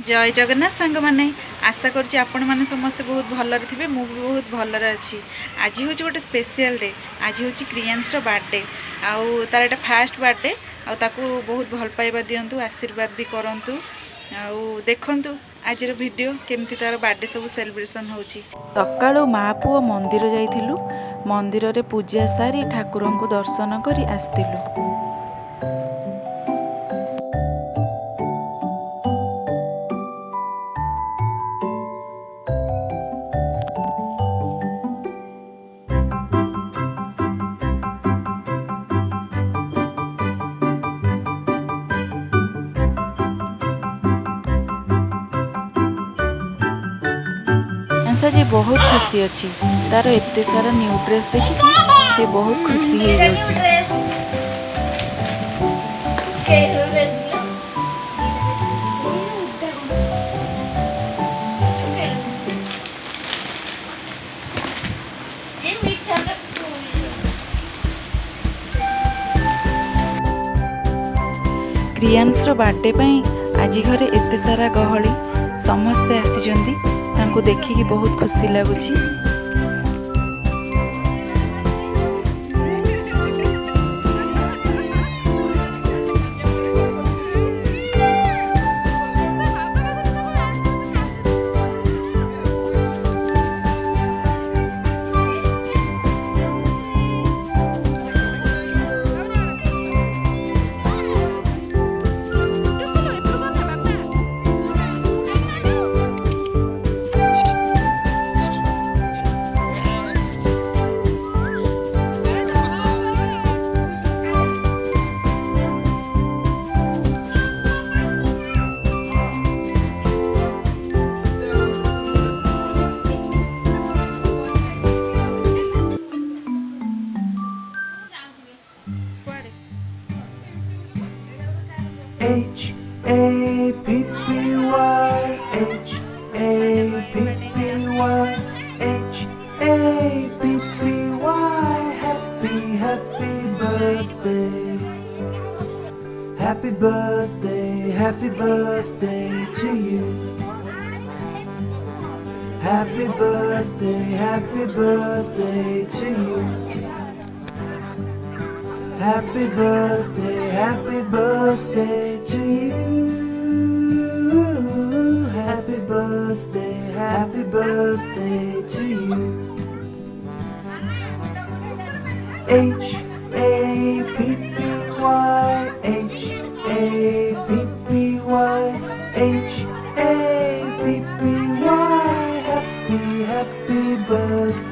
जय जगन्नाथ सांग माने आशा करुँच आपण मैंने समस्ते बहुत भलरे थे मु भी बहुत भलरे अच्छी। आज हूँ गोटे स्पेशल डे, आज हूँ क्रियांश बर्थडे आउ तार एटा फास्ट बर्थडे आउ बहुत भल पाइबा दिंतु आशीर्वाद भी करंतु आउ देखंतु आज वीडियो केमती तार बर्थडे सब सेलिब्रेशन होची। सकाळू माँ पुओ मंदिर जाइथिलु, मंदिर रे पूजा सारी ठाकुर को दर्शन करी आस्तिलु। जी बहुत खुशी अच्छी, तार एते सारा न्यू ड्रेस देखिकी से बहुत खुशी हो जाउची। क्रियांश बर्थडे पई आज घरे एते सारा गहली समस्ते आसीचंदी, तांको देखिकी बहुत खुशी लगुची। H-A-P-P-Y, H-A-P-P-Y, H-A-P-P-Y. Happy, happy birthday. Happy birthday, happy birthday to you. Happy birthday to you. Happy birthday to you. Happy birthday to you. H-A-P-P-Y, H-A-P-P-Y, H-A-P-P-Y. Happy birthday.